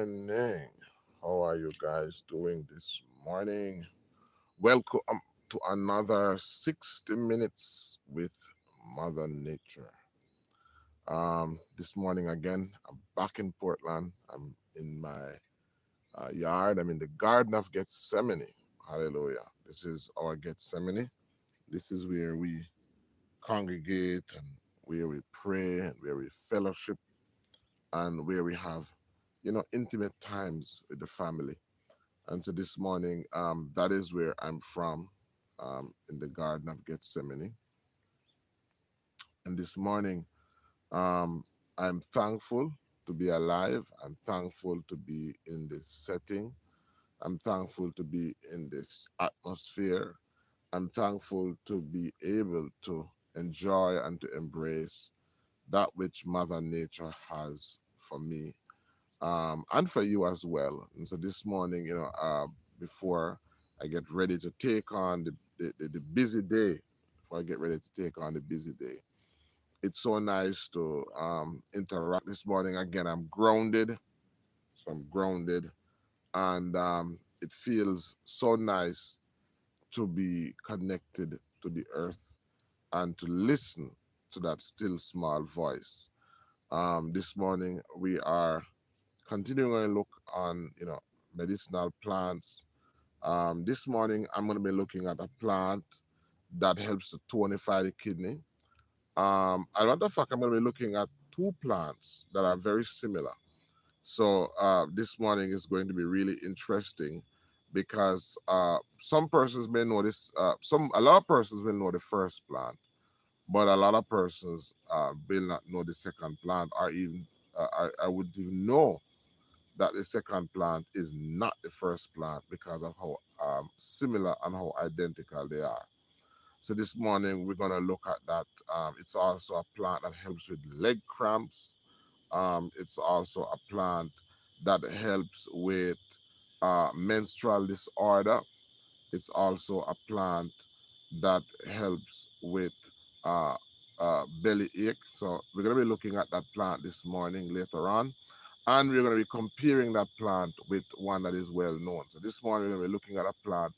morning. How are you guys doing this morning? Welcome to another 60 minutes with Mother Nature. This morning again, I'm back in Portland. I'm in my yard. I'm in the Garden of Gethsemane. Hallelujah. This is our Gethsemane. This is where we congregate and where we pray and where we fellowship and where we have, intimate times with the family. And so this morning, that is where I'm from, in the Garden of Gethsemane. And this morning, um, I'm thankful to be alive. I'm thankful to be in this setting. I'm thankful to be in this atmosphere. I'm thankful to be able to enjoy and to embrace that which Mother Nature has for me, and for you as well. And so this morning, before I get ready to take on the busy day, before I get ready to take on the busy day, it's so nice to interact this morning. Again, I'm grounded, so I'm grounded, and it feels so nice to be connected to the earth and to listen to that still small voice. This morning, we are continuing to look on, medicinal plants. This morning, I'm going to be looking at a plant that helps to tonify the kidney. As a matter of fact, I'm going to be looking at two plants that are very similar. So this morning is going to be really interesting because some persons may know this. A lot of persons will know the first plant, but a lot of persons will not know the second plant, or even I wouldn't even know that the second plant is not the first plant because of how similar and how identical they are. So this morning we're going to look at that. It's also a plant that helps with leg cramps. It's also a plant that helps with menstrual disorder. It's also a plant that helps with uh, belly ache. So we're going to be looking at that plant this morning later on. And we're going to be comparing that plant with one that is well known. So this morning we're going to be looking at a plant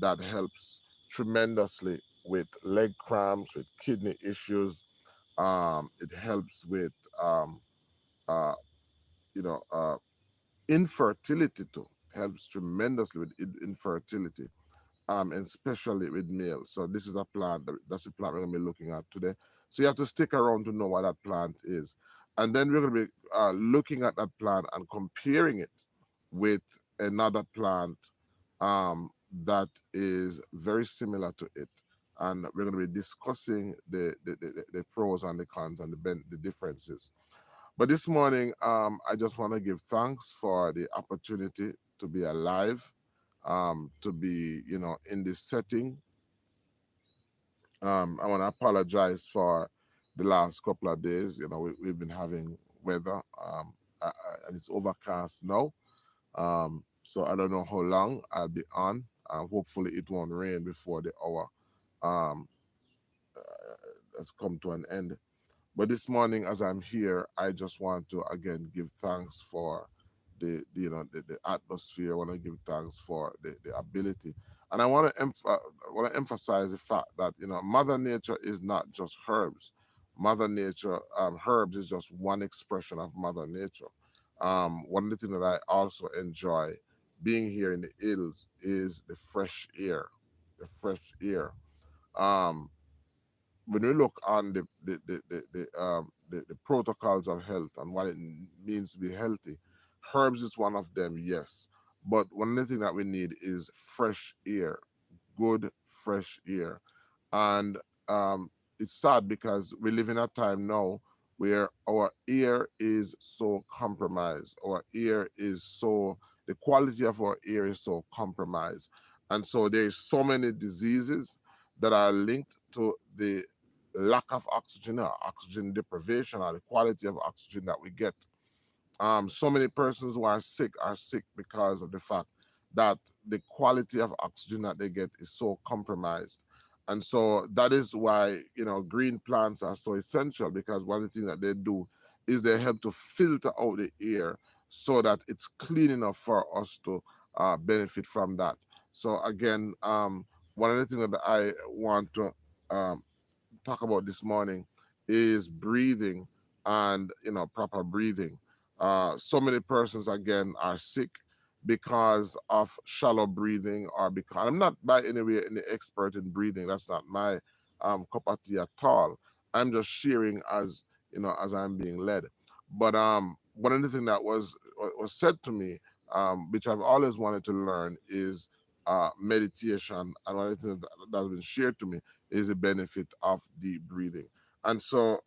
that helps tremendously with leg cramps, with kidney issues. It helps with, uh, you know, uh, infertility too. Helps tremendously with infertility, and especially with males. So this is a plant, that's the plant we're going to be looking at today. So you have to stick around to know what that plant is. And then we're going to be looking at that plant and comparing it with another plant that is very similar to it. And we're going to be discussing the pros and the cons and the differences. But this morning, I just want to give thanks for the opportunity to be alive, to be, in this setting. I want to apologize for the last couple of days. We've been having weather, and it's overcast now. So I don't know how long I'll be on. Hopefully, it won't rain before the hour um, has come to an end. But this morning, as I'm here, I just want to again give thanks for the atmosphere. I want to give thanks for the ability, and I want to emphasize the fact that Mother Nature is not just herbs. Mother Nature, herbs is just one expression of Mother Nature. One of the things that I also enjoy being here in the hills is the fresh air. The fresh air. Um, when we look on the protocols of health and what it means to be healthy, herbs is one of them, yes. But one of the things that we need is fresh air, good fresh air. And it's sad because we live in a time now where our air is so compromised. Our air is so, the quality of our air is so compromised. And so there's so many diseases that are linked to the lack of oxygen or oxygen deprivation or the quality of oxygen that we get. So many persons who are sick because of the fact that the quality of oxygen that they get is so compromised. And so that is why, green plants are so essential, because one of the things that they do is they help to filter out the air so that it's clean enough for us to benefit from that. So again, one of the things that I want to um, talk about this morning is breathing, and proper breathing. So many persons again are sick because of shallow breathing, or because I'm not by any way any expert in breathing. That's not my cup of tea at all. I'm just sharing as as I'm being led. But one of the things that was said to me, which I've always wanted to learn, is meditation. And one of the things that's been shared to me is the benefit of deep breathing. And so,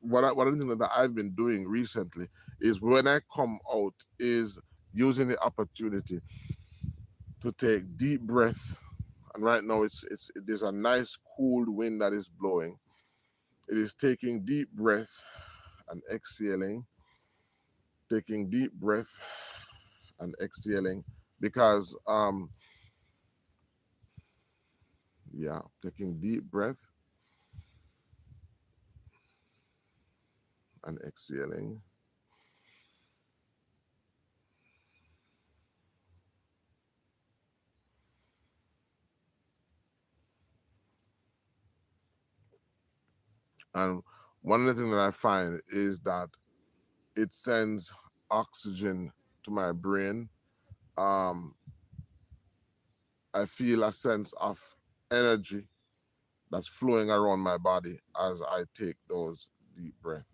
one of the things that I've been doing recently is when I come out, is using the opportunity to take deep breath. And right now, there's a nice cool wind that is blowing. It is taking deep breath and exhaling, taking deep breath and exhaling, because yeah, taking deep breath and exhaling. And one of the things that I find is that it sends oxygen to my brain. Um, I feel a sense of energy that's flowing around my body as I take those deep breaths.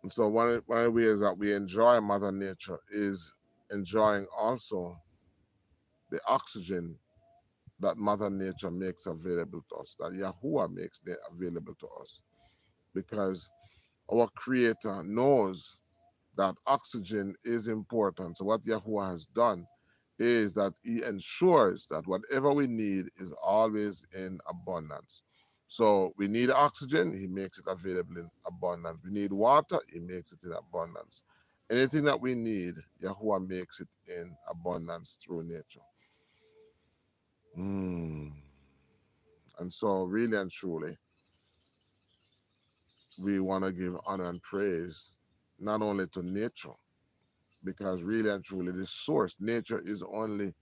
And so one of the ways that we enjoy Mother Nature is enjoying also the oxygen that Mother Nature makes available to us, that Yahuwah makes available to us. Because our Creator knows that oxygen is important. So what Yahuwah has done is that he ensures that whatever we need is always in abundance. So we need oxygen, he makes it available in abundance. We need water, he makes it in abundance. Anything that we need, Yahuwah makes it in abundance through nature. Mm. And so, really and truly, we want to give honor and praise not only to nature, because really and truly, the source, nature, is only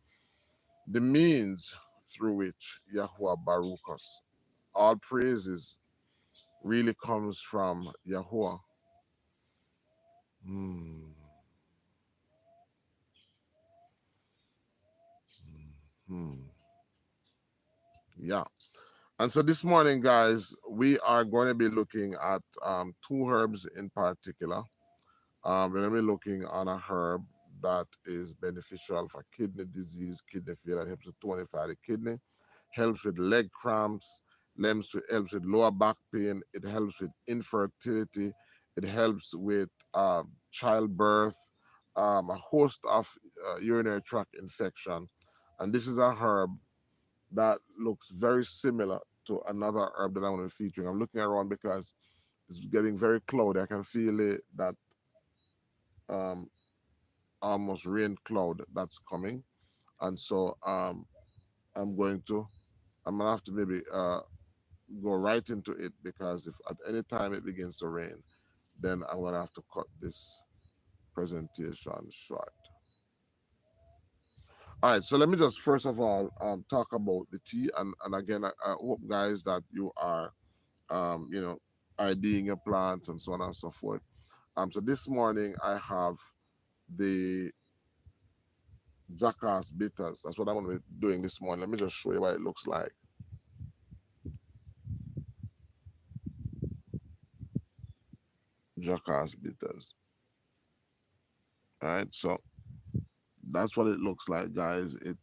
the means through which Yahuwah Baruch us. All praises really comes from Yahuwah. Hmm. Hmm. Yeah. And so this morning, guys, we are going to be looking at two herbs in particular. We're going to be looking on a herb that is beneficial for kidney disease, kidney failure, helps to tonify the kidney, helps with leg cramps, helps with lower back pain, it helps with infertility, it helps with childbirth, a host of urinary tract infection. And this is a herb that looks very similar to another herb that I'm going to be featuring. I'm looking around because it's getting very cloudy. I can feel it, that um, almost rain cloud that's coming. And so I'm going to, I'm going to have to maybe go right into it, because if at any time it begins to rain, then I'm going to have to cut this presentation short. All right, so let me just first of all talk about the tea, and again, I hope, guys, that you are, you know, IDing your plants and so on and so forth. So this morning I have the Jackass bitters. That's what I'm going to be doing this morning. Let me just show you what it looks like. Jackass bitters. All right, so that's what it looks like, guys. It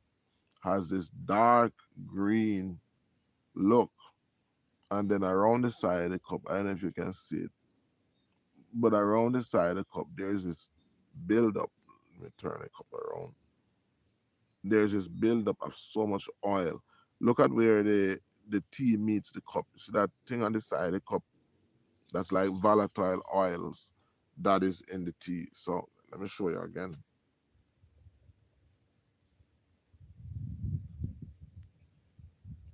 has this dark green look, and then around the side of the cup, I don't know if you can see it, but around the side of the cup, there's this buildup. Let me turn the cup around. There's this buildup of so much oil. Look at where the tea meets the cup. See that thing on the side of the cup? That's like volatile oils that is in the tea. So let me show you again.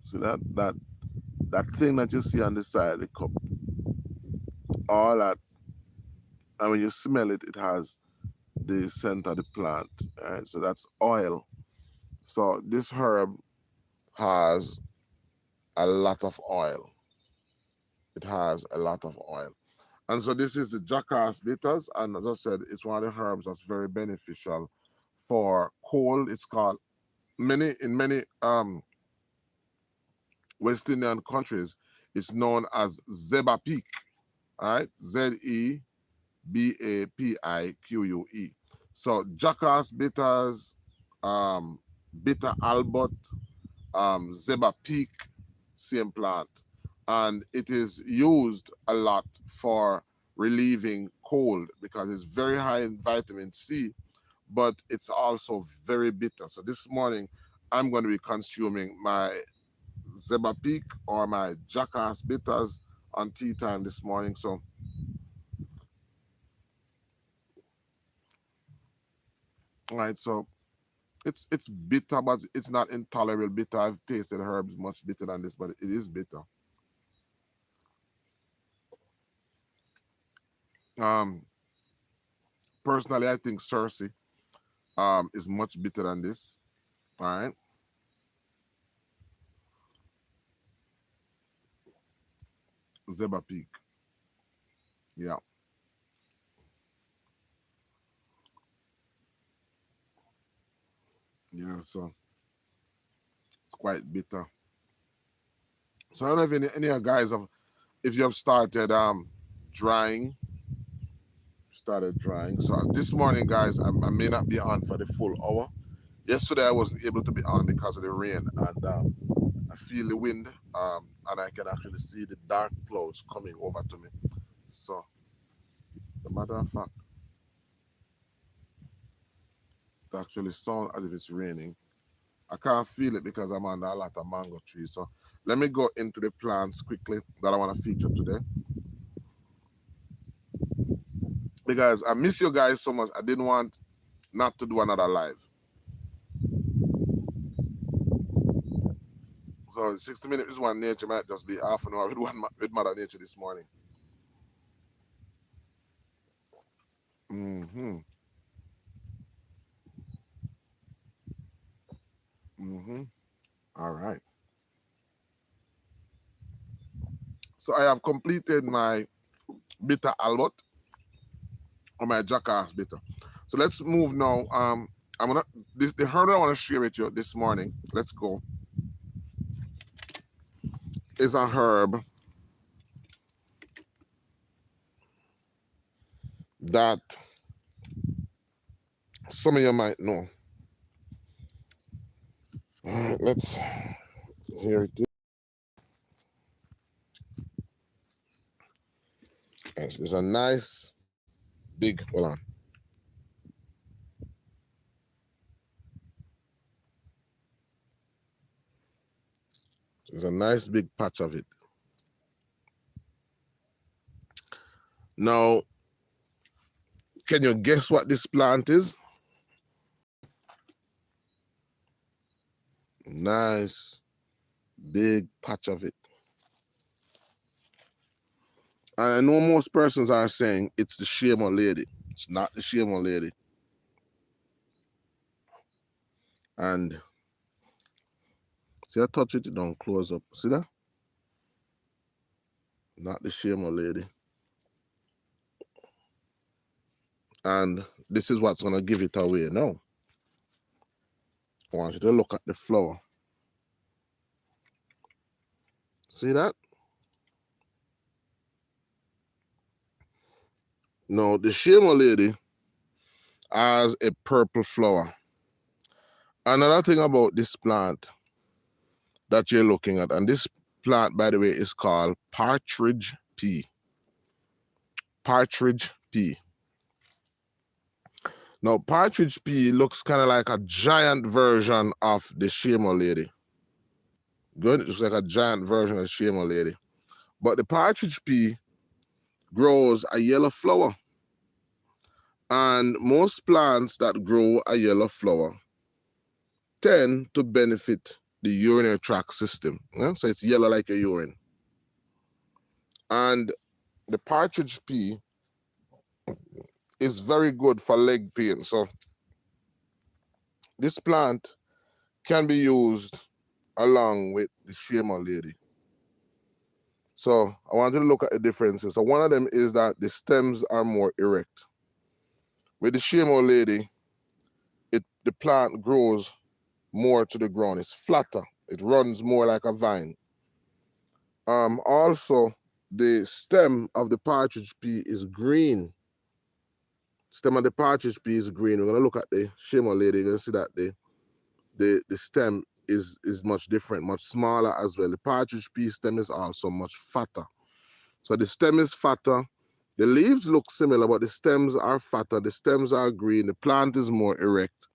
See that thing that you see on the side of the cup? all that, and when you smell it, it has the scent of the plant. Right? So that's oil. So this herb has a lot of oil. It has a lot of oil. And so this is the jackass bitters. And as I said, it's one of the herbs that's very beneficial for cold. It's called in many West Indian countries, it's known as Zeba Peak. All right. Zebapique. So jackass bitters, bitter albert, Zeba Peak, same plant. And it is used a lot for relieving cold because it's very high in vitamin C, but it's also very bitter. So this morning, I'm going to be consuming my Zeba Peak or my Jackass bitters on tea time this morning. So, all right, so it's bitter, but it's not intolerable bitter. I've tasted herbs much bitter than this, but it is bitter. Um, Personally, I think Cersei is much bitter than this. All right. Zeba Peak. Yeah. Yeah. So it's quite bitter. So I don't know if any of you guys have, if you have started drying. So this morning, guys, I may not be on for the full hour. Yesterday, I wasn't able to be on because of the rain, and I feel the wind, and I can actually see the dark clouds coming over to me. So, the matter of fact, it actually sounds as if it's raining. I can't feel it because I'm under a lot of mango trees. So, let me go into the plants quickly that I want to feature today. Because I miss you guys so much, I didn't want not to do another live. So 60 minutes is one nature might just be half an hour with Mother Nature this morning. Mm-hmm. Mm-hmm. All right. So I have completed my bitter albert or my jackass bitter. So let's move now. I'm gonna the herb I want to share with you this morning. Let's go. Is a herb that some of you might know. Let's hear it. Yes, it's a nice big. Hold on. There's a nice big patch of it. Now, can you guess what this plant is? Nice big patch of it. I know most persons are saying it's the shame lady. It's not the shame lady. And see, I touch it, it don't close up. See that? Not the shame lady. And this is what's going to give it away now. I want you to look at the flower. See that? No, the shame lady has a purple flower. Another thing about this plant that you're looking at, and this plant, by the way, is called partridge pea. Partridge pea. Now, partridge pea looks kind of like a giant version of the shamo lady. Good, it looks like a giant version of the shamo lady. But the partridge pea grows a yellow flower. And most plants that grow a yellow flower tend to benefit the urinary tract system. Yeah? So it's yellow like a urine. And the partridge pea is very good for leg pain. So this plant can be used along with the shema lady. So I want you to look at the differences. So one of them is that the stems are more erect. With the shema lady, the plant grows more to the ground. It's flatter. It runs more like a vine. Also, the stem of the partridge pea is green. Stem of the partridge pea is green. We're gonna look at the shema lady. You're gonna see that the stem is much different, much smaller as well. The partridge pea stem is also much fatter. So the stem is fatter. The leaves look similar, but the stems are fatter. The stems are green. The plant is more erect.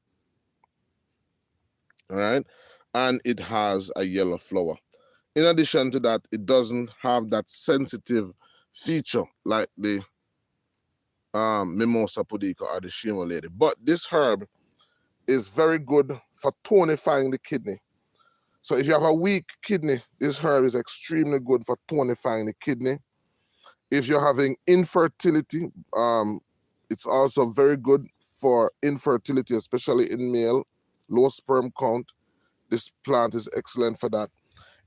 All right, and it has a yellow flower. In addition to that, it doesn't have that sensitive feature like the Mimosa pudica or the shima lady. But this herb is very good for tonifying the kidney. So if you have a weak kidney, this herb is extremely good for tonifying the kidney. If you're having infertility, it's also very good for infertility, especially in male, low sperm count. This plant is excellent for that.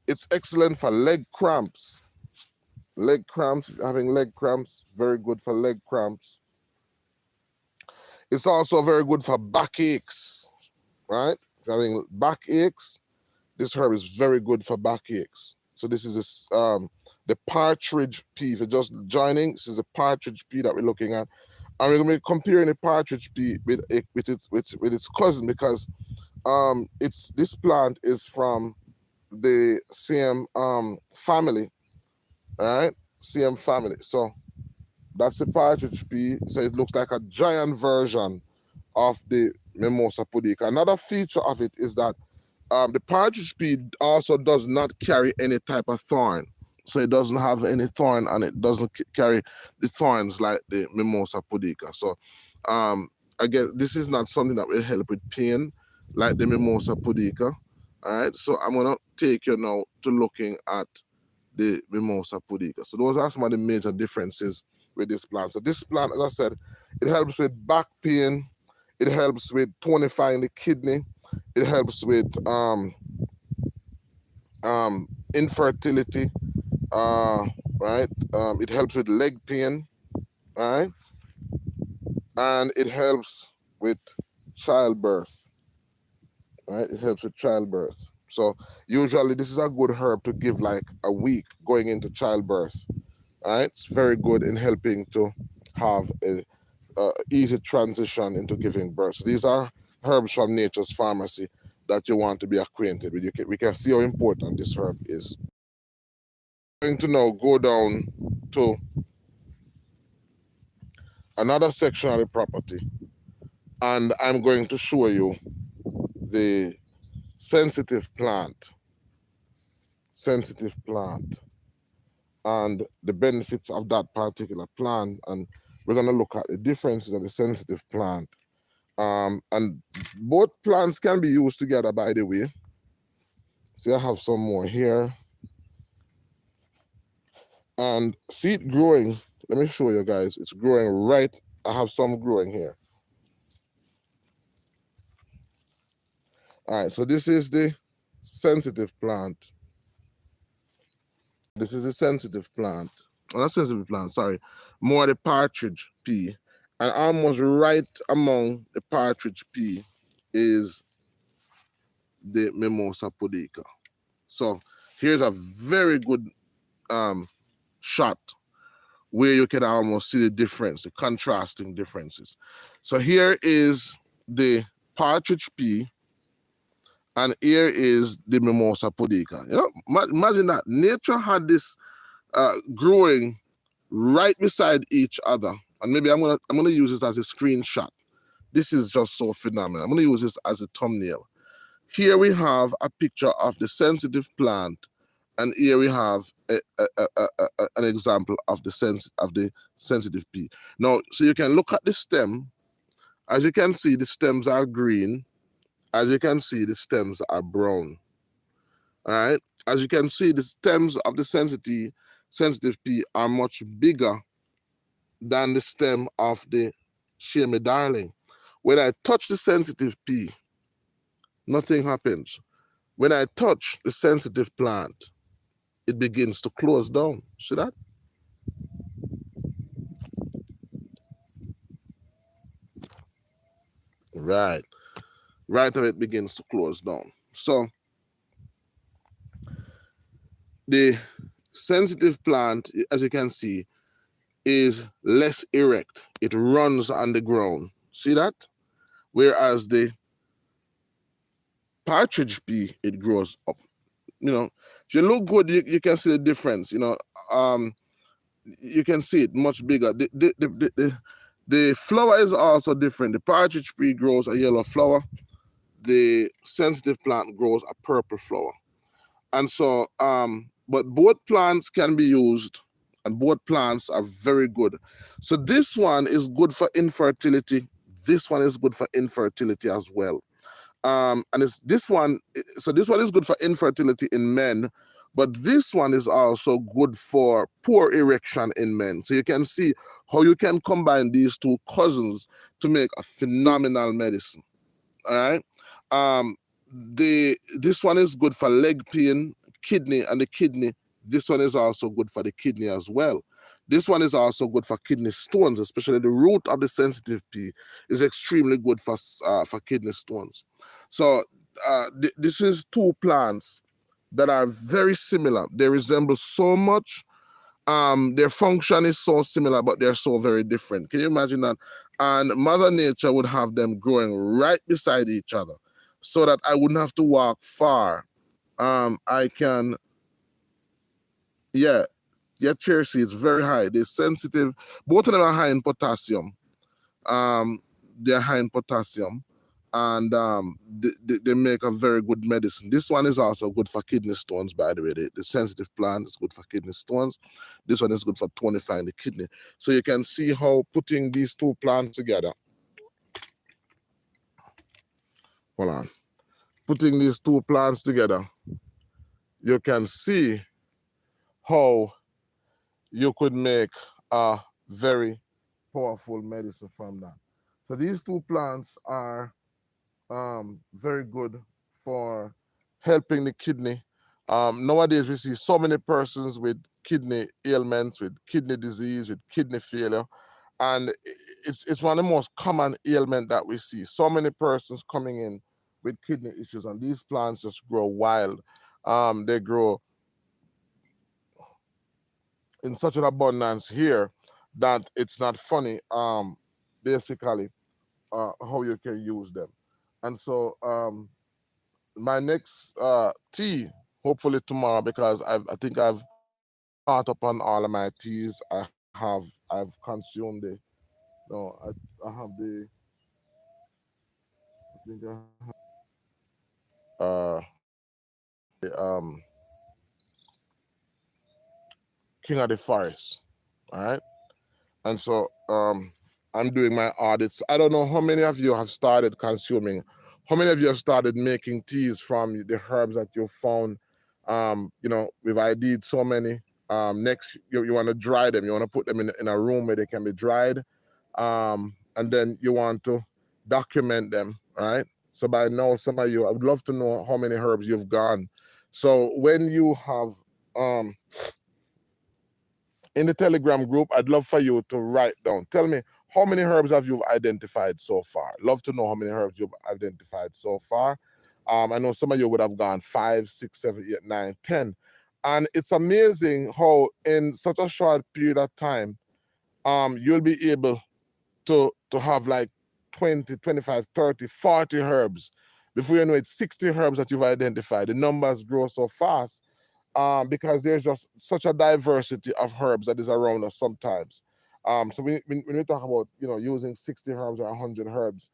It's excellent for leg cramps. Leg cramps, if you're having leg cramps, very good for leg cramps. It's also very good for backaches, right? If you're having backaches, this herb is very good for backaches. So this is the partridge pea. If you're just joining, this is the partridge pea that we're looking at. And we're going to be comparing the partridge pea with its cousin because this plant is from the same family, all right? Same family. So that's the partridge pea. So it looks like a giant version of the Mimosa pudica. Another feature of it is that the partridge pea also does not carry any type of thorn. So it doesn't have any thorn and it doesn't carry the thorns like the Mimosa pudica. So again, this is not something that will help with pain like the Mimosa pudica. All right, so I'm gonna take you now to looking at the Mimosa pudica. So those are some of the major differences with this plant. So this plant, as I said, it helps with back pain, it helps with tonifying the kidney, it helps with infertility, right? It helps with leg pain, right? And it helps with childbirth, right? It helps with childbirth. So usually this is a good herb to give like a week going into childbirth, right? It's very good in helping to have a easy transition into giving birth. So these are herbs from Nature's Pharmacy that you want to be acquainted with. We can see how important this herb is. I'm going to now go down to another section of the property and I'm going to show you the sensitive plant and the benefits of that particular plant, and we're going to look at the differences of the sensitive plant. And both plants can be used together, by the way. So I have some more here. And see it growing. Let me show you guys. It's growing right. I have some growing here. All right, so this is the sensitive plant. This is a sensitive plant. Oh, not sensitive plant, sorry. More the partridge pea. And almost right among the partridge pea is the Mimosa pudica. So here's a very good shot where you can almost see the difference, the contrasting differences. So here is the partridge pea, and here is the Mimosa pudica. You know, imagine that nature had this growing right beside each other. And maybe I'm gonna use this as a screenshot. This is just so phenomenal. I'm gonna use this as a thumbnail. Here we have a picture of the sensitive plant, and here we have an example of the sensitive pea. Now, so you can look at the stem. As you can see, the stems are green. As you can see, the stems are brown. All right. As you can see, the stems of the sensitive pea are much bigger than the stem of the share me darling. When I touch the sensitive pea, nothing happens. When I touch the sensitive plant, it begins to close down. See that? Right. Right now it begins to close down. So the sensitive plant, as you can see, is less erect. It runs on the ground. See that? Whereas the partridge pea, it grows up. You know, if you look good, you can see the difference. Um, you can see it much bigger. The flower is also different. The partridge tree grows a yellow flower. The sensitive plant grows a purple flower. And so, but both plants can be used, and both plants are very good. So this one is good for infertility. This one is good for infertility as well. And it's this one. So this one is good for infertility in men, but this one is also good for poor erection in men. So you can see how you can combine these two cousins to make a phenomenal medicine. All right. Um, the this one is good for leg pain, kidney, and the kidney. This one is also good for the kidney as well. This one is also good for kidney stones, especially the root of the sensitive pea is extremely good for kidney stones. So this is two plants that are very similar. They resemble so much. Their function is so similar, but they're so very different. Can you imagine that? And Mother Nature would have them growing right beside each other, so that I wouldn't have to walk far. I can, yeah, yeah. Cherry is very high. They're sensitive. Both of them are high in potassium. Um, they're high in potassium, and they make a very good medicine. This one is also good for kidney stones, by the way. The sensitive plant is good for kidney stones. This one is good for tonifying the kidney. So you can see how putting these two plants together. Hold on. Putting these two plants together, you can see how you could make a very powerful medicine from that. So these two plants are very good for helping the kidney. Nowadays, we see so many persons with kidney ailments, with kidney disease, with kidney failure, and it's one of the most common ailment that we see. So many persons coming in with kidney issues, and these plants just grow wild. They grow in such an abundance here that it's not funny. Basically, how you can use them, and so my next tea, hopefully tomorrow, because I think I've caught up on all of my teas. I've consumed the no I have I think I have the King of the Forest. All right. And so I'm doing my audits. I don't know how many of you have started consuming, how many of you have started making teas from the herbs that you found. We've ID'd so many. Next, you want to dry them. You want to put them in a room where they can be dried. And then you want to document them, right? So by now, some of you, I would love to know how many herbs you've gone. So when you have in the Telegram group, I'd love for you to write down. Tell me how many herbs have you identified so far. Love to know how many herbs you've identified so far. I know some of you would have gone 5, 6, 7, 8, 9, 10. And it's amazing how in such a short period of time, you'll be able to have like 20, 25, 30, 40 herbs. Before you know it, 60 herbs that you've identified. The numbers grow so fast because there's just such a diversity of herbs that is around us sometimes. So when we talk about using 60 herbs or 100 herbs,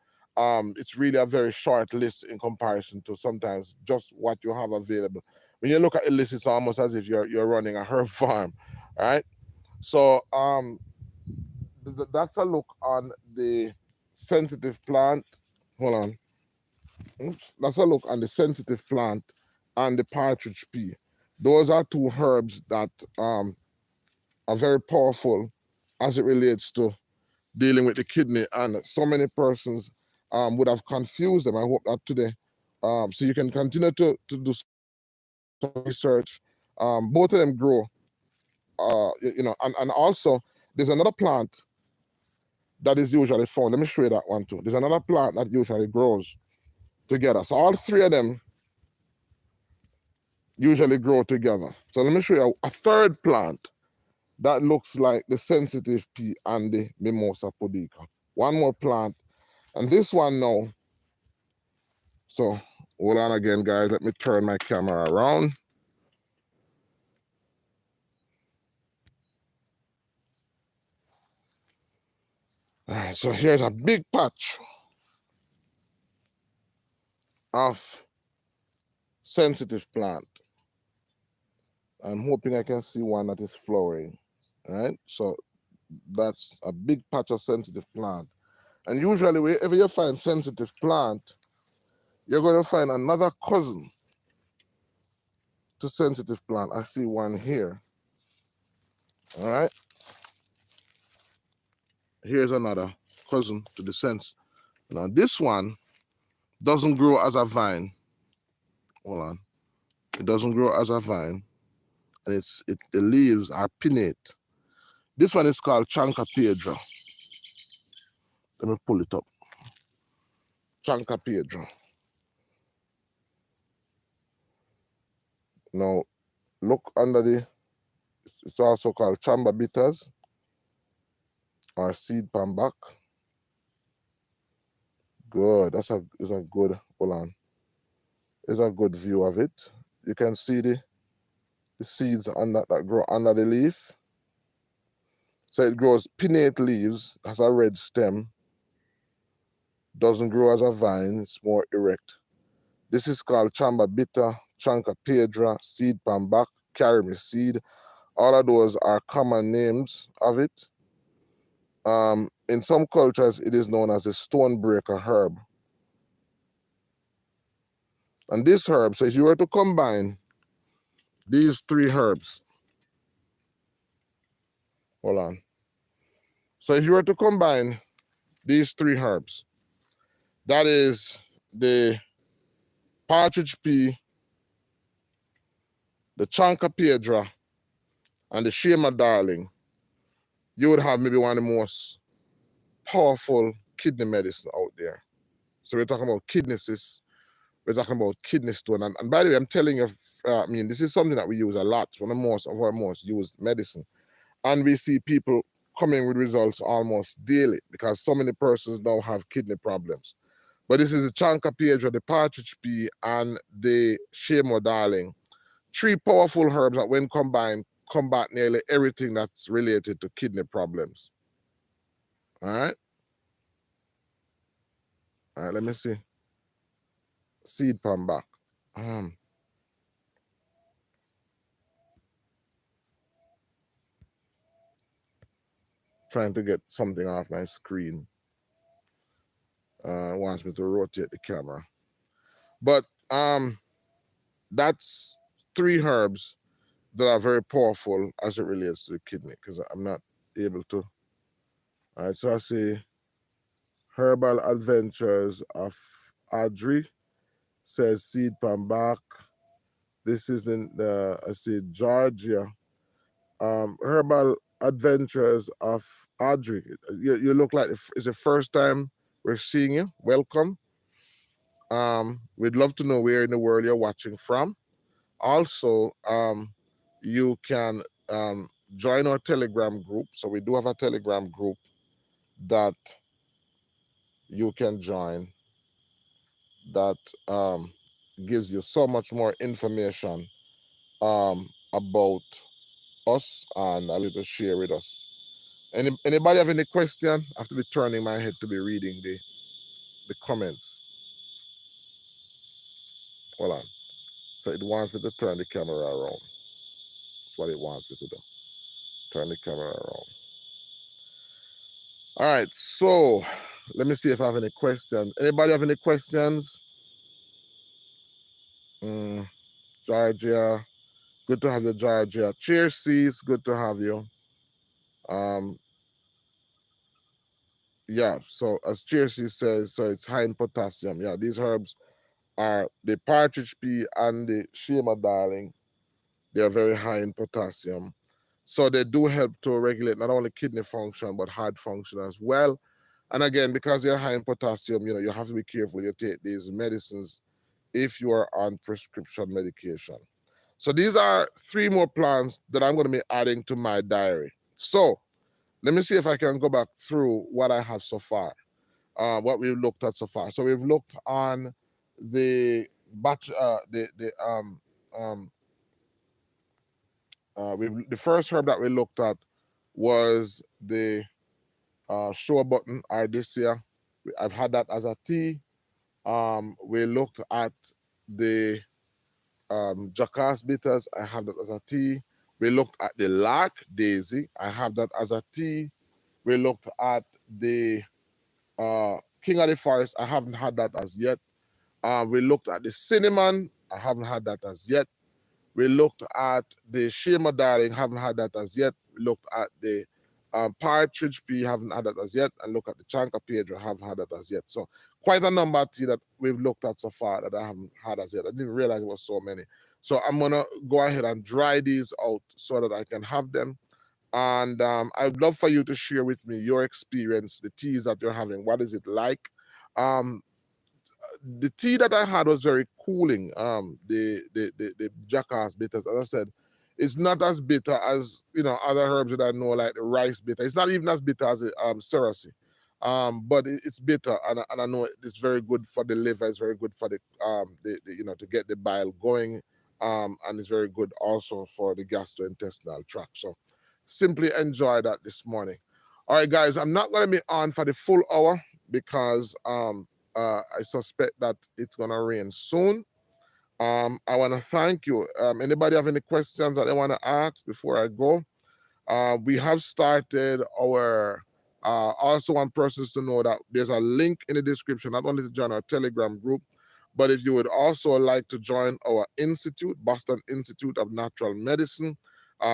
it's really a very short list in comparison to sometimes just what you have available. When you look at the list, it's almost as if you're running a herb farm, all right? So that's a look on the sensitive plant. Hold on. Oops. That's a look on the sensitive plant and the partridge pea. Those are two herbs that are very powerful as it relates to dealing with the kidney, and so many persons would have confused them. I hope that today, so you can continue to do some research. Both of them grow, and also there's another plant that is usually found. Let me show you that one too. There's another plant that usually grows together. So all three of them usually grow together. So let me show you a third plant that looks like the sensitive pea and the mimosa pudica. One more plant, and this one now. So hold on again, guys. Let me turn my camera around. All right, so here's a big patch of sensitive plant. I'm hoping I can see one that is flowering. All right, so that's a big patch of sensitive plant. And usually, wherever you find sensitive plant, you're going to find another cousin to sensitive plant. I see one here. All right. Here's another cousin to the sense. Now, this one doesn't grow as a vine. Hold on. It doesn't grow as a vine. And the leaves are pinnate. This one is called Chanca Piedra. Let me pull it up. Chanca Piedra. Now, look under it's also called Chamba Bitters or Seed Pambac. Good. It's a good, hold on. It's a good view of it. You can see the seeds that grow under the leaf. So it grows pinnate leaves, has a red stem, doesn't grow as a vine, it's more erect. This is called Chamba Bitter, Chanca Piedra, Seed Pambac, Carry Me Seed. All of those are common names of it. In some cultures, it is known as a stonebreaker herb. And this herb, so if you were to combine these three herbs, hold on. So if you were to combine these three herbs, that is the partridge pea, the Chanca Piedra, and the Shema Darling, you would have maybe one of the most powerful kidney medicine out there. So we're talking about kidney cysts, we're talking about kidney stone. And by the way, I'm telling you, this is something that we use a lot. It's one of our most used medicine. And we see people coming with results almost daily because so many persons now have kidney problems. But this is the Chanca Piedra, the partridge pea, and the Shema Darling. Three powerful herbs that when combined combat nearly everything that's related to kidney problems. All right. All right, let me see. Seed Pambac. Trying to get something off my screen. Wants me to rotate the camera. But that's three herbs that are very powerful as it relates to the kidney, because I'm not able to. All right, so I see Herbal Adventures of Audrey says Seed Pambac. This is in I see Georgia. Herbal Adventures of Audrey. You look like it's the first time we're seeing you. Welcome. We'd love to know where in the world you're watching from. Also, you can join our Telegram group. So we do have a Telegram group that you can join that gives you so much more information about us and a little share with us. Anybody have any question? I have to be turning my head to be reading the comments. Hold on. So it wants me to turn the camera around. That's what it wants me to do. Turn the camera around. All right, so let me see if I have any questions. Anybody have any questions? Georgia, good to have you, Georgia. Cheers, C's, good to have you. Um, yeah, so as Cheersy says, so it's high in potassium. Yeah, these herbs are the partridge pea and the shema darling. They are very high in potassium. So they do help to regulate not only kidney function, but heart function as well. And again, because they're high in potassium, you have to be careful you take these medicines if you are on prescription medication. So these are 3 more plants that I'm going to be adding to my diary. So let me see if I can go back through what I have so far, what we've looked at so far. So we've looked on the batch, um, the first herb that we looked at was the shower button ardisia. I've had that as a tea. We looked at the jackass bitters. I have that as a tea. We looked at the lark daisy. I have that as a tea. We looked at the king of the forest. I haven't had that as yet. We looked at the cinnamon. I haven't had that as yet. We looked at the Shema Darling, haven't had that as yet. We looked at the Partridge Pea, haven't had that as yet. And look at the Chanka Pedro, haven't had that as yet. So quite a number of tea that we've looked at so far that I haven't had as yet. I didn't realize it was so many. So I'm going to go ahead and dry these out so that I can have them. And I'd love for you to share with me your experience, the teas that you're having. What is it like? Um, the tea that I had was very cooling. The jackass bitters, as I said, it's not as bitter as other herbs that I know, like the rice bitter. It's not even as bitter as the cerasee. But it's bitter, and I know it's very good for the liver. It's very good for the to get the bile going, and it's very good also for the gastrointestinal tract. So simply enjoy that this morning. All right, guys, I'm not going to be on for the full hour because I suspect that it's gonna rain soon. I want to thank you. Anybody have any questions that they want to ask before I go? We have started our. Also want persons to know that there's a link in the description, not only to join our Telegram group, but if you would also like to join our institute, Boston Institute of Natural Medicine,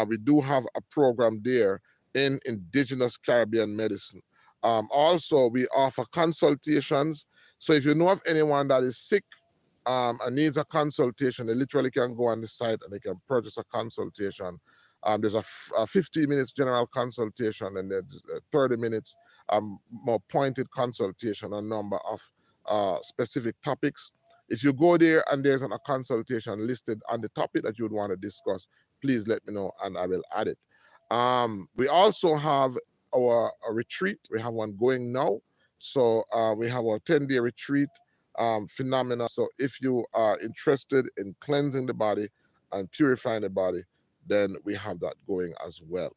we do have a program there in Indigenous Caribbean medicine. Also, we offer consultations. So if you know of anyone that is sick and needs a consultation, they literally can go on the site and they can purchase a consultation. There's a 15 minutes general consultation, and there's 30 minutes more pointed consultation on a number of specific topics. If you go there and there's a consultation listed on the topic that you would want to discuss, please let me know and I will add it. We also have our retreat. We have one going now. So we have our 10-day retreat phenomena. So if you are interested in cleansing the body and purifying the body, then we have that going as well.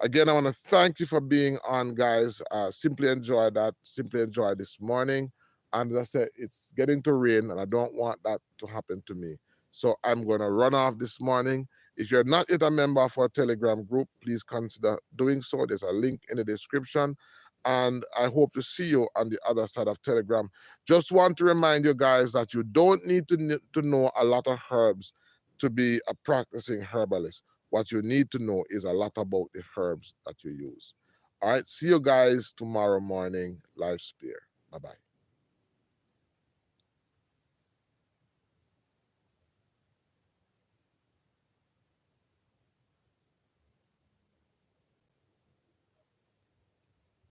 Again, I want to thank you for being on, guys. Simply enjoy that. Simply enjoy this morning. And as I said, it's getting to rain, and I don't want that to happen to me. So I'm going to run off this morning. If you're not yet a member of our Telegram group, please consider doing so. There's a link in the description. And I hope to see you on the other side of Telegram. Just want to remind you guys that you don't need to know a lot of herbs to be a practicing herbalist. What you need to know is a lot about the herbs that you use. All right, see you guys tomorrow morning. Live Spear. Bye-bye.